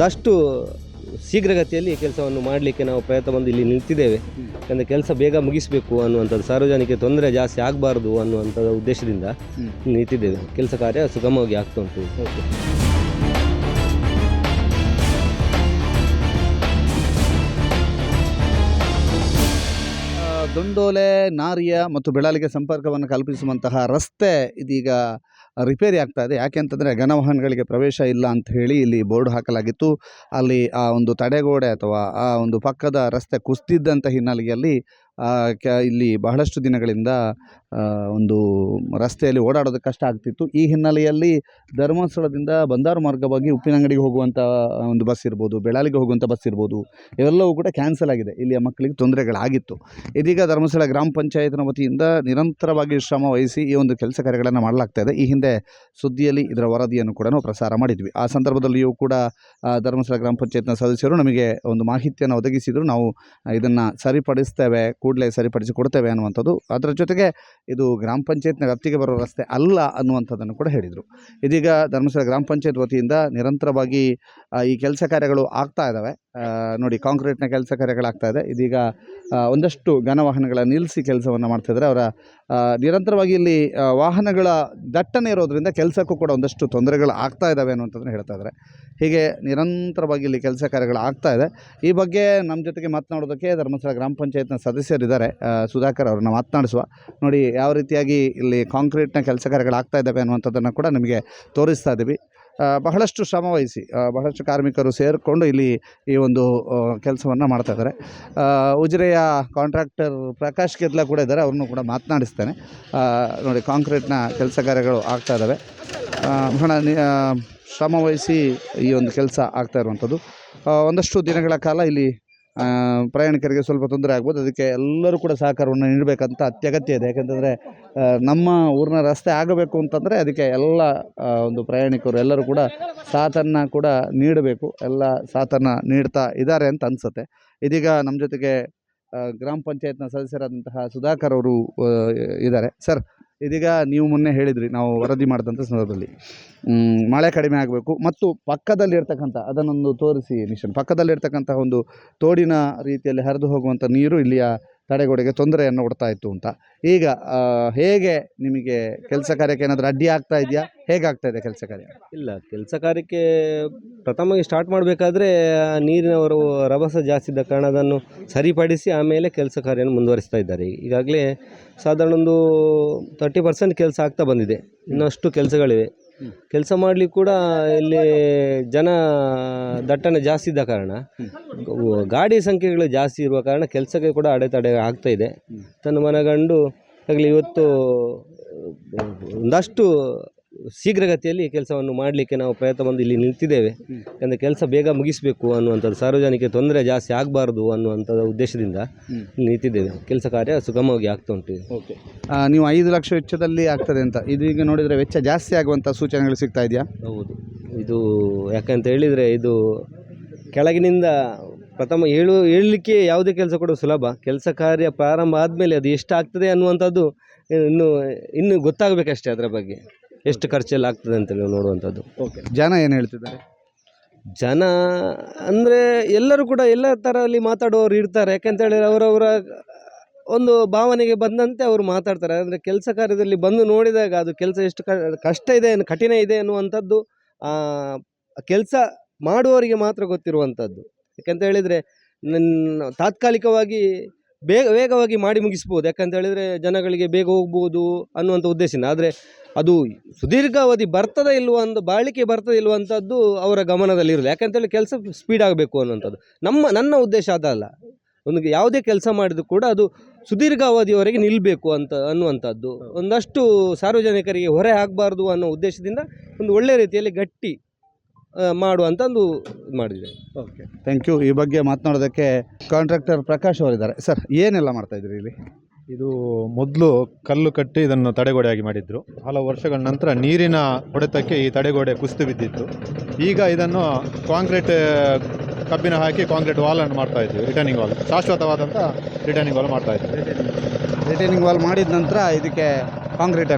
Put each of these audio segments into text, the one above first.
ಒಂದಷ್ಟು ಶೀಘ್ರಗತಿಯಲ್ಲಿ ಕೆಲಸವನ್ನು ಮಾಡಲಿಕ್ಕೆ ನಾವು ಪ್ರಯತ್ನ ಬಂದು ಇಲ್ಲಿ ನಿಂತಿದ್ದೇವೆ. ಯಾಕಂದರೆ ಕೆಲಸ ಬೇಗ ಮುಗಿಸಬೇಕು ಅನ್ನುವಂಥದ್ದು, ಸಾರ್ವಜನಿಕ ತೊಂದರೆ ಜಾಸ್ತಿ ಆಗಬಾರ್ದು ಅನ್ನುವಂಥ ಉದ್ದೇಶದಿಂದ ನಿಂತಿದ್ದೇವೆ. ಕೆಲಸ ಕಾರ್ಯ ಸುಗಮವಾಗಿ ಆಗ್ತಾ ಉಂಟು. ದುಂಡೋಲೆ, ನಾರಿಯ ಮತ್ತು ಬೆಳಾಲಿಗೆ ಸಂಪರ್ಕವನ್ನು ಕಲ್ಪಿಸುವಂತಹ ರಸ್ತೆ ಇದೀಗ ರಿಪೇರಿ ಆಗ್ತಾ ಇದೆ. ಯಾಕೆ ಅಂತಂದರೆ ಘನವಾಹನಗಳಿಗೆ ಪ್ರವೇಶ ಇಲ್ಲ ಅಂತ ಹೇಳಿ ಇಲ್ಲಿ ಬೋರ್ಡ್ ಹಾಕಲಾಗಿತ್ತು. ಅಲ್ಲಿ ಆ ಒಂದು ತಡೆಗೋಡೆ ಅಥವಾ ಆ ಒಂದು ಪಕ್ಕದ ರಸ್ತೆ ಕುಸಿದಿದ್ದಂಥ ಹಿನ್ನೆಲೆಯಲ್ಲಿ ಇಲ್ಲಿ ಬಹಳಷ್ಟು ದಿನಗಳಿಂದ ಒಂದು ರಸ್ತೆಯಲ್ಲಿ ಓಡಾಡೋದಕ್ಕೆ ಕಷ್ಟ ಆಗ್ತಿತ್ತು. ಈ ಹಿನ್ನೆಲೆಯಲ್ಲಿ ಧರ್ಮಸ್ಥಳದಿಂದ ಬಂದಾರು ಮಾರ್ಗವಾಗಿ ಉಪ್ಪಿನಂಗಡಿಗೆ ಹೋಗುವಂಥ ಒಂದು ಬಸ್ ಇರ್ಬೋದು, ಬೆಳಾಲಿಗೆ ಹೋಗುವಂಥ ಬಸ್ ಇರ್ಬೋದು, ಇವೆಲ್ಲವೂ ಕೂಡ ಕ್ಯಾನ್ಸಲ್ ಆಗಿದೆ. ಇಲ್ಲಿಯ ಮಕ್ಕಳಿಗೆ ತೊಂದರೆಗಳಾಗಿತ್ತು. ಇದೀಗ ಧರ್ಮಸ್ಥಳ ಗ್ರಾಮ ಪಂಚಾಯತ್ನ ವತಿಯಿಂದ ನಿರಂತರವಾಗಿ ಶ್ರಮ ವಹಿಸಿ ಈ ಒಂದು ಕೆಲಸ ಕಾರ್ಯಗಳನ್ನು ಮಾಡಲಾಗ್ತಾ ಇದೆ. ಈ ಹಿಂದೆ ಸುದ್ದಿಯಲ್ಲಿ ಇದರ ವರದಿಯನ್ನು ಕೂಡ ನಾವು ಪ್ರಸಾರ ಮಾಡಿದ್ವಿ. ಆ ಸಂದರ್ಭದಲ್ಲಿಯೂ ಕೂಡ ಧರ್ಮಸ್ಥಳ ಗ್ರಾಮ ಪಂಚಾಯತ್ನ ಸದಸ್ಯರು ನಮಗೆ ಒಂದು ಮಾಹಿತಿಯನ್ನು ಒದಗಿಸಿದರು. ನಾವು ಇದನ್ನು ಸರಿಪಡಿಸ್ತೇವೆ, ಕೂಡಲೇ ಸರಿಪಡಿಸಿ ಕೊಡ್ತೇವೆ ಅನ್ನುವಂಥದ್ದು. ಅದರ ಜೊತೆಗೆ ಇದು ಗ್ರಾಮ ಪಂಚಾಯತ್ನ ವ್ಯಾಪ್ತಿಗೆ ಬರೋ ರಸ್ತೆ ಅಲ್ಲ ಅನ್ನುವಂಥದ್ದನ್ನು ಕೂಡ ಹೇಳಿದರು. ಇದೀಗ ಧರ್ಮಸ್ಥಳ ಗ್ರಾಮ ಪಂಚಾಯತ್ ವತಿಯಿಂದ ನಿರಂತರವಾಗಿ ಈ ಕೆಲಸ ಕಾರ್ಯಗಳು ಆಗ್ತಾ ಇದ್ದಾವೆ. ನೋಡಿ, ಕಾಂಕ್ರೀಟ್ನ ಕೆಲಸ ಕಾರ್ಯಗಳಾಗ್ತಾ ಇದೆ. ಇದೀಗ ಒಂದಷ್ಟು ಘನವಾಹನಗಳ ನಿಲ್ಲಿಸಿ ಕೆಲಸವನ್ನು ಮಾಡ್ತಾಯಿದ್ದಾರೆ. ಅವರ ನಿರಂತರವಾಗಿ ಇಲ್ಲಿ ವಾಹನಗಳ ದಟ್ಟಣೆ ಇರೋದರಿಂದ ಕೆಲಸಕ್ಕೂ ಕೂಡ ಒಂದಷ್ಟು ತೊಂದರೆಗಳು ಆಗ್ತಾ ಇದ್ದಾವೆ ಅನ್ನುವಂಥದ್ದನ್ನು ಹೇಳ್ತಾ ಇದ್ದಾರೆ. ಹೀಗೆ ನಿರಂತರವಾಗಿ ಇಲ್ಲಿ ಕೆಲಸ ಕಾರ್ಯಗಳು ಆಗ್ತಾ ಇದೆ. ಈ ಬಗ್ಗೆ ನಮ್ಮ ಜೊತೆಗೆ ಮಾತನಾಡೋದಕ್ಕೆ ಧರ್ಮಸ್ಥಳ ಗ್ರಾಮ ಪಂಚಾಯತ್ನ ಸದಸ್ಯರಿದ್ದಾರೆ, ಸುಧಾಕರ್ ಅವ್ರನ್ನ ಮಾತನಾಡಿಸುವ. ನೋಡಿ, ಯಾವ ರೀತಿಯಾಗಿ ಇಲ್ಲಿ ಕಾಂಕ್ರೀಟ್ನ ಕೆಲಸ ಕಾರ್ಯಗಳು ಆಗ್ತಾ ಇದ್ದಾವೆ ಅನ್ನುವಂಥದ್ದನ್ನು ಕೂಡ ನಿಮಗೆ ತೋರಿಸ್ತಾ ಇದ್ದೀವಿ. ಬಹಳಷ್ಟು ಶ್ರಮ ವಹಿಸಿ ಬಹಳಷ್ಟು ಕಾರ್ಮಿಕರು ಸೇರಿಕೊಂಡು ಇಲ್ಲಿ ಈ ಒಂದು ಕೆಲಸವನ್ನು ಮಾಡ್ತಾಯಿದ್ದಾರೆ. ಉಜಿರೆಯ ಕಾಂಟ್ರಾಕ್ಟರ್ ಪ್ರಕಾಶ್ ಕೆದ್ಲ ಕೂಡ ಇದ್ದಾರೆ, ಅವ್ರನ್ನೂ ಕೂಡ ಮಾತನಾಡಿಸ್ತೇನೆ. ನೋಡಿ, ಕಾಂಕ್ರೀಟ್ನ ಕೆಲಸ ಕಾರ್ಯಗಳು ಆಗ್ತಾ ಇದ್ದಾವೆ. ಬಹಳ ಶ್ರಮ ವಹಿಸಿ ಈ ಒಂದು ಕೆಲಸ ಆಗ್ತಾ ಇರುವಂಥದ್ದು. ಒಂದಷ್ಟು ದಿನಗಳ ಕಾಲ ಇಲ್ಲಿ ಪ್ರಯಾಣಿಕರಿಗೆ ಸ್ವಲ್ಪ ತೊಂದರೆ ಆಗ್ಬೋದು. ಅದಕ್ಕೆ ಎಲ್ಲರೂ ಕೂಡ ಸಹಕಾರವನ್ನು ನೀಡಬೇಕಂತ ಅತ್ಯಗತ್ಯ ಇದೆ. ಯಾಕೆಂತಂದರೆ ನಮ್ಮ ಊರಿನ ರಸ್ತೆ ಆಗಬೇಕು ಅಂತಂದರೆ ಅದಕ್ಕೆ ಎಲ್ಲ ಒಂದು ಪ್ರಯಾಣಿಕರು ಎಲ್ಲರೂ ಕೂಡ ಸಾಥನ್ನು ಕೂಡ ನೀಡಬೇಕು. ಎಲ್ಲ ಸಾಥನ್ನು ನೀಡ್ತಾ ಇದ್ದಾರೆ ಅಂತ ಅನಿಸುತ್ತೆ. ಇದೀಗ ನಮ್ಮ ಜೊತೆಗೆ ಗ್ರಾಮ ಪಂಚಾಯತ್ನ ಸದಸ್ಯರಾದಂತಹ ಸುಧಾಕರ್ ಅವರು ಇದ್ದಾರೆ. ಸರ್, ಇದೀಗ ನೀವು ಮೊನ್ನೆ ಹೇಳಿದ್ರಿ, ನಾವು ವರದಿ ಮಾಡಿದಂಥ ಸಂದರ್ಭದಲ್ಲಿ ಮಳೆ ಕಡಿಮೆ ಆಗಬೇಕು ಮತ್ತು ಪಕ್ಕದಲ್ಲಿರ್ತಕ್ಕಂಥ ಅದನ್ನೊಂದು ತೋರಿಸಿ ಮಿಷನ್, ಪಕ್ಕದಲ್ಲಿರ್ತಕ್ಕಂಥ ಒಂದು ತೋಡಿನ ರೀತಿಯಲ್ಲಿ ಹರಿದು ಹೋಗುವಂಥ ನೀರು ಇಲ್ಲಿಯ ತಡೆಗೋಡೆಗೆ ತೊಂದರೆಯನ್ನು ಕೊಡ್ತಾ ಇತ್ತು ಅಂತ. ಈಗ ಹೇಗೆ ನಿಮಗೆ ಕೆಲಸ ಕಾರ್ಯಕ್ಕೆ ಏನಾದರೂ ಅಡ್ಡಿ ಆಗ್ತಾ ಇದೆಯಾ? ಹೇಗಾಗ್ತಾ ಇದೆ ಕೆಲಸ ಕಾರ್ಯ? ಇಲ್ಲ, ಕೆಲಸ ಕಾರ್ಯಕ್ಕೆ ಪ್ರಥಮವಾಗಿ ಸ್ಟಾರ್ಟ್ ಮಾಡಬೇಕಾದ್ರೆ ನೀರಿನವರು ರಭಸ ಜಾಸ್ತಿ ಇದ್ದ ಕಾರಣ ಅದನ್ನು ಸರಿಪಡಿಸಿ ಆಮೇಲೆ ಕೆಲಸ ಕಾರ್ಯವನ್ನು ಮುಂದುವರಿಸ್ತಾ ಇದ್ದಾರೆ. ಈಗಾಗಲೇ ಸಾಧಾರಣ ಒಂದು 30% ಕೆಲಸ ಆಗ್ತಾ ಬಂದಿದೆ. ಇನ್ನಷ್ಟು ಕೆಲಸಗಳಿವೆ. ಕೆಲಸ ಮಾಡಲಿಕ್ಕೆ ಕೂಡ ಇಲ್ಲಿ ಜನ ದಟ್ಟಣೆ ಜಾಸ್ತಿ ಇದ್ದ ಕಾರಣ, ಗಾಡಿ ಸಂಖ್ಯೆಗಳು ಜಾಸ್ತಿ ಇರುವ ಕಾರಣ ಕೆಲಸಕ್ಕೆ ಕೂಡ ಅಡೆತಡೆ ಆಗ್ತಾ ಇದೆ. ತನ್ನ ಮನಗಂಡು ಆಗಲಿ ಇವತ್ತು ಒಂದಷ್ಟು ಶೀಘ್ರಗತಿಯಲ್ಲಿ ಕೆಲಸವನ್ನು ಮಾಡಲಿಕ್ಕೆ ನಾವು ಪ್ರಯತ್ನ ಬಂದು ಇಲ್ಲಿ ನಿಂತಿದ್ದೇವೆ. ಯಾಕಂದರೆ ಕೆಲಸ ಬೇಗ ಮುಗಿಸಬೇಕು ಅನ್ನುವಂಥದ್ದು, ಸಾರ್ವಜನಿಕ ತೊಂದರೆ ಜಾಸ್ತಿ ಆಗಬಾರ್ದು ಅನ್ನುವಂಥ ಉದ್ದೇಶದಿಂದ ನಿಂತಿದ್ದೇವೆ. ಕೆಲಸ ಕಾರ್ಯ ಸುಗಮವಾಗಿ ಆಗ್ತಾ ಉಂಟು. ಓಕೆ, ನೀವು 5 ಲಕ್ಷ ವೆಚ್ಚದಲ್ಲಿ ಆಗ್ತದೆ ಅಂತ, ಇದು ಈಗ ನೋಡಿದರೆ ವೆಚ್ಚ ಜಾಸ್ತಿ ಆಗುವಂಥ ಸೂಚನೆಗಳು ಸಿಗ್ತಾ ಇದೆಯಾ? ಹೌದು, ಇದು ಯಾಕಂತ ಹೇಳಿದರೆ ಇದು ಕೆಳಗಿನಿಂದ ಪ್ರಥಮ ಹೇಳಲಿಕ್ಕೆ ಯಾವುದೇ ಕೆಲಸ ಕೂಡ ಸುಲಭ. ಕೆಲಸ ಕಾರ್ಯ ಪ್ರಾರಂಭ ಆದಮೇಲೆ ಅದು ಎಷ್ಟು ಆಗ್ತದೆ ಅನ್ನುವಂಥದ್ದು ಇನ್ನು ಗೊತ್ತಾಗಬೇಕಷ್ಟೇ. ಅದರ ಬಗ್ಗೆ ಎಷ್ಟು ಖರ್ಚೆಲ್ಲ ಆಗ್ತದೆ ಅಂತ ನೋಡುವಂಥದ್ದು. ಓಕೆ, ಜನ ಏನು ಹೇಳ್ತಿದ್ದಾರೆ? ಜನ ಅಂದರೆ ಎಲ್ಲರೂ ಕೂಡ ಎಲ್ಲ ಥರಲ್ಲಿ ಮಾತಾಡುವವರು ಇರ್ತಾರೆ. ಯಾಕಂತ ಹೇಳಿದ್ರೆ ಅವರವರ ಒಂದು ಭಾವನೆಗೆ ಬಂದಂತೆ ಅವರು ಮಾತಾಡ್ತಾರೆ. ಅಂದರೆ ಕೆಲಸ ಕಾರ್ಯದಲ್ಲಿ ಬಂದು ನೋಡಿದಾಗ ಅದು ಕೆಲಸ ಎಷ್ಟು ಕಷ್ಟ ಇದೆ, ಕಠಿಣ ಇದೆ ಅನ್ನುವಂಥದ್ದು ಕೆಲಸ ಮಾಡುವವರಿಗೆ ಮಾತ್ರ ಗೊತ್ತಿರುವಂಥದ್ದು. ಯಾಕಂತ ಹೇಳಿದರೆ ತಾತ್ಕಾಲಿಕವಾಗಿ ವೇಗವಾಗಿ ಮಾಡಿ ಮುಗಿಸ್ಬೋದು. ಯಾಕಂತ ಹೇಳಿದರೆ ಜನಗಳಿಗೆ ಬೇಗ ಹೋಗ್ಬೋದು ಅನ್ನುವಂಥ ಉದ್ದೇಶದಿಂದ. ಆದರೆ ಅದು ಸುದೀರ್ಘಾವಧಿ ಬರ್ತದೆ ಇಲ್ವ ಬಾಳಿಕೆ ಬರ್ತದೆ ಇಲ್ವಂಥದ್ದು ಅವರ ಗಮನದಲ್ಲಿರೋದು. ಯಾಕಂತೇಳಿ ಕೆಲಸ ಸ್ಪೀಡ್ ಆಗಬೇಕು ಅನ್ನುವಂಥದ್ದು ನನ್ನ ಉದ್ದೇಶ ಅದಲ್ಲ. ಒಂದು ಯಾವುದೇ ಕೆಲಸ ಮಾಡಿದ್ರು ಕೂಡ ಅದು ಸುದೀರ್ಘಾವಧಿಯವರೆಗೆ ನಿಲ್ಲಬೇಕು ಅನ್ನುವಂಥದ್ದು. ಒಂದಷ್ಟು ಸಾರ್ವಜನಿಕರಿಗೆ ಹೊರೆ ಆಗಬಾರ್ದು ಅನ್ನೋ ಉದ್ದೇಶದಿಂದ ಒಂದು ಒಳ್ಳೆಯ ರೀತಿಯಲ್ಲಿ ಗಟ್ಟಿ ಮಾಡುವಂಥ ಒಂದು ಮಾಡಿದೆ. Okay, thank you. ಈ ಬಗ್ಗೆ ಮಾತನಾಡೋದಕ್ಕೆ ಕಾಂಟ್ರಾಕ್ಟರ್ ಪ್ರಕಾಶ್ ಅವರಿದ್ದಾರೆ. ಸರ್, ಏನೆಲ್ಲ ಮಾಡ್ತಾಯಿದ್ರಿ ಇಲ್ಲಿ? ಇದು ಮೊದಲು ಕಲ್ಲು ಕಟ್ಟಿ ಇದನ್ನು ತಡೆಗೋಡೆಯಾಗಿ ಮಾಡಿದ್ರು. ಹಲವು ವರ್ಷಗಳ ನಂತರ ನೀರಿನ ಹೊಡೆತಕ್ಕೆ ಈ ತಡೆಗೋಡೆ ಕುಸಿದು ಬಿದ್ದಿತ್ತು. ಈಗ ಇದನ್ನು ಕಾಂಕ್ರೀಟ್ ಕಬ್ಬಿನ ಹಾಕಿ ಕಾಂಕ್ರೀಟ್ ವಾಲನ್ನು ಮಾಡ್ತಾ ಇದ್ವಿ. ರಿಟರ್ನಿಂಗ್ ವಾಲ್, ಶಾಶ್ವತವಾದಂಥ ರಿಟರ್ನಿಂಗ್ ವಾಲ್ ಮಾಡ್ತಾ ಇದ್ವಿ. ರಿಟರ್ನಿಂಗ್ ವಾಲ್ ಮಾಡಿದ ನಂತರ ಇದಕ್ಕೆ ಕಾಂಕ್ರೀಟ್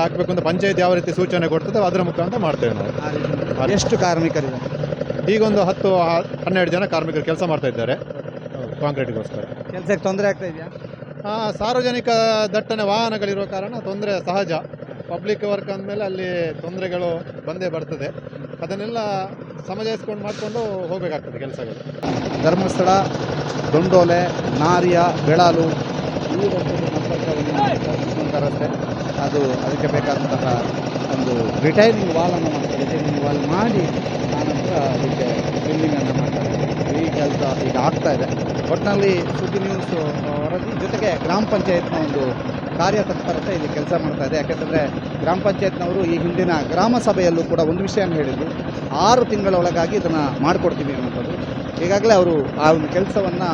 ಹಾಕಬೇಕು ಅಂತ ಪಂಚಾಯತ್ ಯಾವ ರೀತಿ ಸೂಚನೆ ಕೊಡ್ತದೆ ಅದರ ಮುಖಾಂತರ ಮಾಡ್ತೇವೆ ನಾವು. ಎಷ್ಟು ಕಾರ್ಮಿಕರಿದೆ? ಈಗೊಂದು 10-12 ಜನ ಕಾರ್ಮಿಕರು ಕೆಲಸ ಮಾಡ್ತಾ ಇದ್ದಾರೆ ಕಾಂಕ್ರೀಟ್ಗೋಸ್ಕರ. ಕೆಲಸಕ್ಕೆ ತೊಂದರೆ ಆಗ್ತಾ ಇದೆಯಾ? ಸಾರ್ವಜನಿಕ ದಟ್ಟಣೆ ವಾಹನಗಳಿರುವ ಕಾರಣ ತೊಂದರೆ ಸಹಜ. ಪಬ್ಲಿಕ್ ವರ್ಕ್ ಅಂದಮೇಲೆ ಅಲ್ಲಿ ತೊಂದರೆಗಳು ಬಂದೇ ಬರ್ತದೆ. ಅದನ್ನೆಲ್ಲ ಸಮಜಾಯಿಸ್ಕೊಂಡು ಮಾಡಿಕೊಂಡು ಹೋಗಬೇಕಾಗ್ತದೆ ಕೆಲಸಗಳು. ಧರ್ಮಸ್ಥಳ, ದೊಂಡೋಲೆ, ನಾರಿಯ, ಬೆಳಾಲು ಈ ರಸ್ತೆಗೆ ಸಂಪರ್ಕವನ್ನು ಕಲ್ಪಿಸುವಂಥ ರಸ್ತೆ. ಅದಕ್ಕೆ ಬೇಕಾದಂತಹ ಒಂದು ರಿಟೈನಿಂಗ್ ವಾಲನ್ನು ಮಾಡ್ತಾರೆ. ರಿಟೈನಿಂಗ್ ವಾಲ್ ಮಾಡಿ ಆನಂತರ ಅದಕ್ಕೆ ಬಿಲ್ಡಿಂಗನ್ನು ಮಾಡ್ತಾರೆ. ಈ ಕೆಲಸ ಈಗ ಆಗ್ತಾ ಇದೆ. ಒಟ್ಟಿನಲ್ಲಿ ಸುದ್ದಿ ನ್ಯೂಸ್ ವರದಿ ಜೊತೆಗೆ ಗ್ರಾಮ ಪಂಚಾಯತ್ನ ಒಂದು ಕಾರ್ಯತತ್ಪರತೆ ಇಲ್ಲಿ ಕೆಲಸ ಮಾಡ್ತಾ ಇದೆ. ಯಾಕೆಂತಂದರೆ ಗ್ರಾಮ ಪಂಚಾಯತ್ನವರು ಈ ಹಿಂದಿನ ಗ್ರಾಮ ಸಭೆಯಲ್ಲೂ ಕೂಡ ಒಂದು ವಿಷಯನ ಹೇಳಿದರು, 6 ತಿಂಗಳ ಒಳಗಾಗಿ ಇದನ್ನು ಮಾಡಿಕೊಡ್ತೀವಿ ಅನ್ನೋಂಥದ್ದು. ಈಗಾಗಲೇ ಅವರು ಆ ಒಂದು ಕೆಲಸವನ್ನು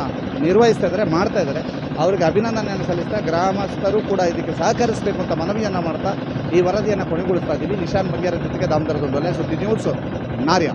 ನಿರ್ವಹಿಸ್ತಾ ಇದ್ದಾರೆ, ಮಾಡ್ತಾ ಇದ್ದಾರೆ. ಅವರಿಗೆ ಅಭಿನಂದನೆಯನ್ನು ಸಲ್ಲಿಸ್ತಾ ಗ್ರಾಮಸ್ಥರು ಕೂಡ ಇದಕ್ಕೆ ಸಹಕರಿಸಬೇಕು ಅಂತ ಮನವಿಯನ್ನು ಮಾಡ್ತಾ ಈ ವರದಿಯನ್ನು ಕೊನೆಗೊಳಿಸ್ತಾ ಇದ್ದೀವಿ. ನಿಶಾನ್ ಬಂಗೇರ ಜೊತೆಗೆ ದಾಮೋದರ ದೊಂಡೋಲೆ, ಸುದ್ದಿ ನ್ಯೂಸ್, ನಾರ್ಯ.